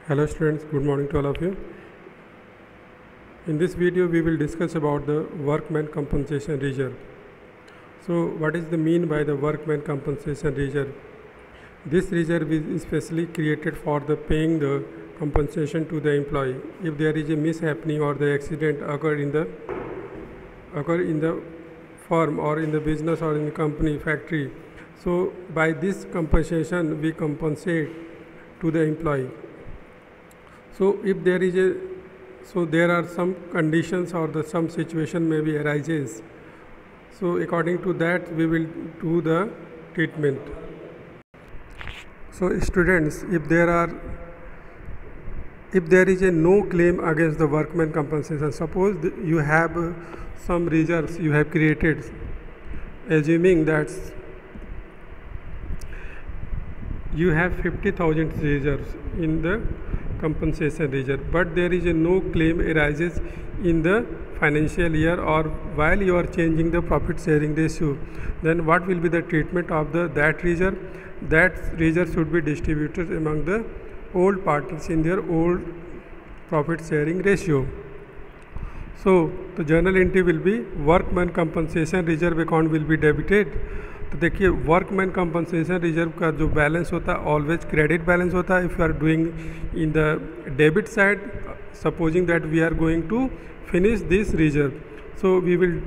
Hello students, good morning to all of you. In this video we will discuss about the workman compensation reserve. So what is the mean by the workman compensation reserve? This reserve is specially created for the paying the compensation to the employee if there is a mishappening or the accident occur in the firm or in the business or in the company factory. So by this compensation we compensate to the employee. So if there is there are some conditions or some situation maybe arises. So according to that we will do the treatment. So students, if there is a no claim against the workman compensation, suppose you have some reserves you have created, assuming that you have 50,000 reserves in the compensation reserve, but there is a no claim arises in the financial year or while you are changing the profit sharing ratio, then what will be the treatment of that reserve? That reserve should be distributed among the old partners in their old profit sharing ratio. So the journal entry will be workman compensation reserve account will be debited. तो देखिए workman compensation reserve का जो balance होता है always credit balance होता है. If you are doing in the debit side, supposing that we are going to finish this reserve, so we will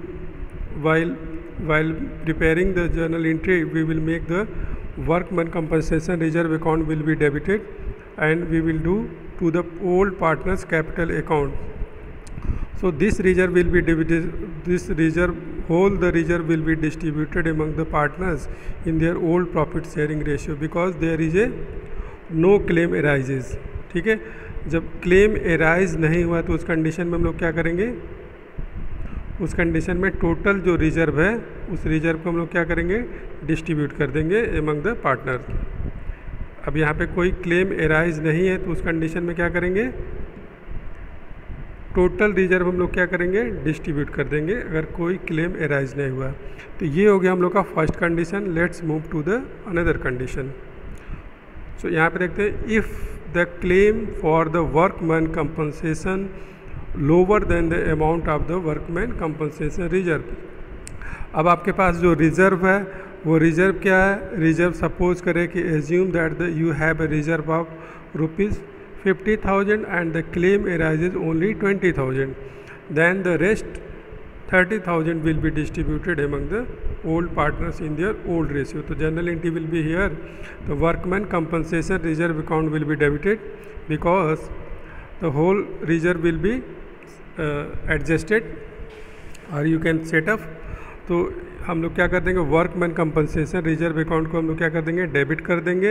while preparing the journal entry we will make the workman compensation reserve account will be debited and we will do to the old partners capital account. So this reserve will be divided, this reserve the reserve will be distributed among the partners in their old profit sharing ratio because there is a no claim arises. ठीक है, जब claim arise नहीं हुआ तो उस condition में हम लोग क्या करेंगे, उस कंडीशन में टोटल जो रिजर्व है उस रिजर्व को हम लोग क्या करेंगे, डिस्ट्रीब्यूट कर देंगे एमंग द पार्टनर. अब यहाँ पे कोई क्लेम एराइज नहीं है तो उस कंडीशन में क्या करेंगे, टोटल रिजर्व हम लोग क्या करेंगे, डिस्ट्रीब्यूट कर देंगे अगर कोई क्लेम एराइज नहीं हुआ. तो ये हो गया हम लोग का first condition. Let's move to the another condition. So यहाँ पे देखते हैं, if the claim for the workman compensation lower than the amount of the workman compensation reserve. अब आपके पास जो रिजर्व है वो रिजर्व क्या है, रिजर्व सपोज करें कि assume that you have a reserve of rupees 50,000 and the claim arises only 20,000, then the rest 30,000 will be distributed among the old partners in their old ratio. So journal entry will be here, the workman compensation reserve account will be debited because the whole reserve will be adjusted or you can set up. तो हम लोग क्या कर देंगे, workman compensation reserve account को हम लोग क्या कर देंगे, डेबिट कर देंगे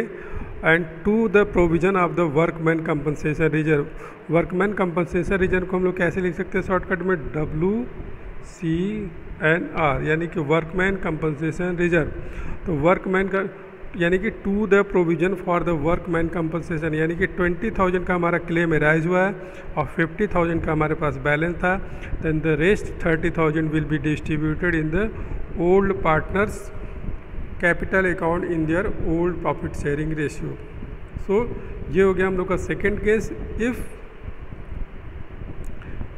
and to the provision of the workman compensation reserve. Workman compensation reserve को हम लोग कैसे लिख सकते हैं शॉर्टकट में, WCNR, यानी कि वर्कमैन कंपनसेशन रिजर्व. तो वर्कमैन का यानी कि to the provision for the workman compensation, यानी कि 20,000 का हमारा क्लेम एराइज हुआ है और 50,000 का हमारे पास बैलेंस था. Then the rest 30,000 will be distributed in the old partners capital account in their old profit sharing ratio. So ये हो गया हम लोग का second case.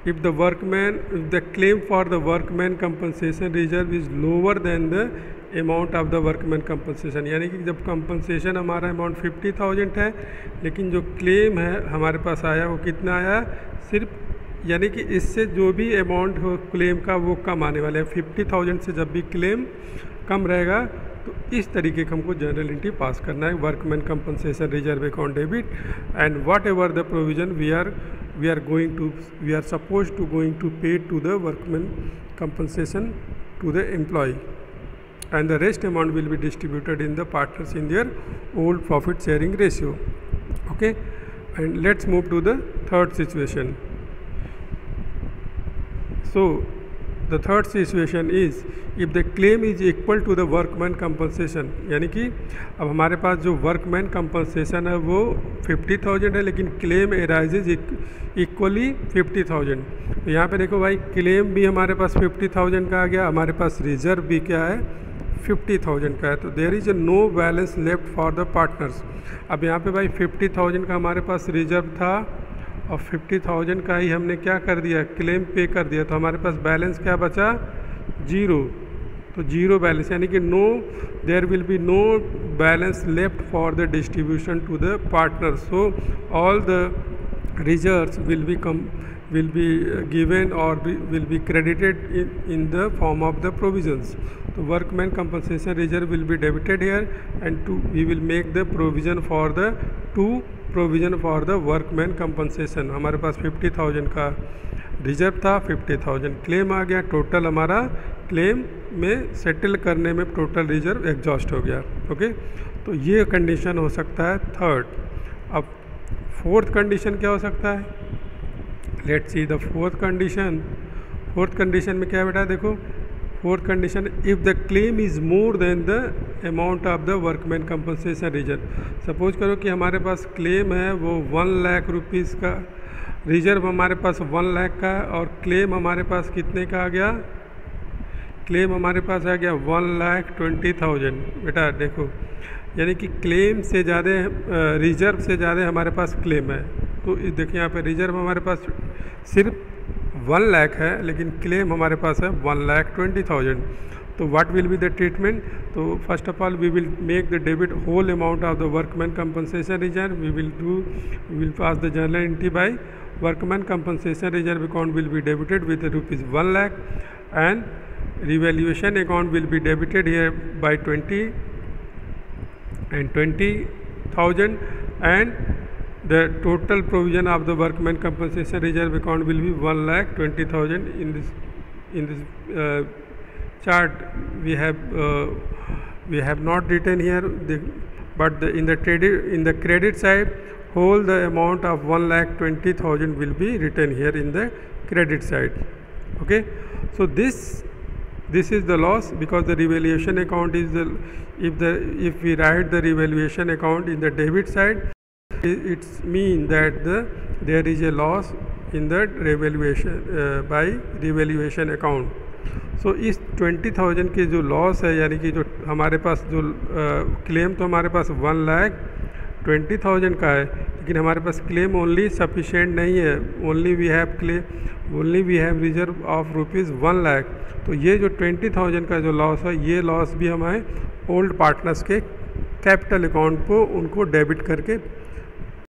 if the claim for the workman compensation reserve is lower than the amount of the workman compensation, यानी कि जब compensation हमारा अमाउंट 50,000 है लेकिन जो क्लेम है हमारे पास आया वो कितना आया, सिर्फ, यानी कि इससे जो भी अमाउंट हो क्लेम का वो कम आने वाला है. 50,000 से जब भी क्लेम कम रहेगा तो इस तरीके का हमको जर्नल एंट्री पास करना है, workman compensation reserve account debit and whatever the provision we are suppose to going to pay to the workman compensation to the employee and the rest amount will be distributed in the partners in their old profit sharing ratio. Okay, and let's move to the third situation. So the third situation is if the claim is equal to the workman compensation, यानी कि अब हमारे पास जो workman compensation है वो 50,000 है लेकिन claim arises equally 50,000. तो यहाँ पे देखो भाई, क्लेम भी हमारे पास 50,000 का आ गया, हमारे पास रिजर्व भी क्या है 50,000 का है, तो there is no balance left for the partners. अब यहाँ पे भाई 50,000 का हमारे पास रिजर्व था और 50,000 का ही हमने क्या कर दिया, क्लेम पे कर दिया, तो हमारे पास बैलेंस क्या बचा, 0। तो 0 बैलेंस, यानी कि no, there will be no balance left for the distribution to the partner. So all the reserves will be given or will be credited in the form of the provisions. So workman compensation reserve will be debited here, and we will make the provision for the provision for the workman compensation। हमारे पास 50,000 का reserve था, 50,000 claim आ गया, total हमारा claim में settle करने में total reserve exhaust हो गया। ओके, तो ये कंडीशन हो सकता है थर्ड। अब फोर्थ कंडीशन क्या हो सकता है, let's see the fourth condition. Fourth condition में क्या है बेटा, देखो fourth condition, if the claim is more than the amount of the workman compensation reserve. Suppose करो कि हमारे पास क्लेम है वो 1 लाख रुपीज़ का, रिजर्व हमारे पास 1 लाख का, और क्लेम हमारे पास कितने का आ गया, क्लेम हमारे पास आ गया 1,20,000। बेटा देखो, यानी कि क्लेम से ज़्यादा रिजर्व से ज़्यादा हमारे पास क्लेम है। तो देखिए यहाँ पे रिजर्व हमारे पास सिर्फ 1 लाख है, लेकिन क्लेम हमारे पास है 1,20,000। तो what will be the treatment, तो first of all we will make the debit whole amount of the workman compensation reserve. We will pass the journal entry by workman compensation reserve account will be debited with ₹1 lakh, and revaluation account will be debited here by 20 and 20,000, and the total provision of the workman compensation reserve account will be 1,20,000. In this chart we have not written here, but in the credit side whole the amount of 1,20,000 will be written here in the credit side. Okay, so this is the loss, because the revaluation account is if we write the revaluation account in the debit side, it means that there is a loss in the revaluation by revaluation account. So इस 20,000 की जो loss है, यानी कि जो हमारे पास जो claim तो हमारे पास 1,20,000 का है, लेकिन हमारे पास क्लेम ओनली सफिशेंट नहीं है, only we have reserve of ₹1 lakh. तो ये जो 20,000 का जो लॉस है, ये लॉस भी हमारे ओल्ड पार्टनर्स के कैपिटल अकाउंट को उनको डेबिट करके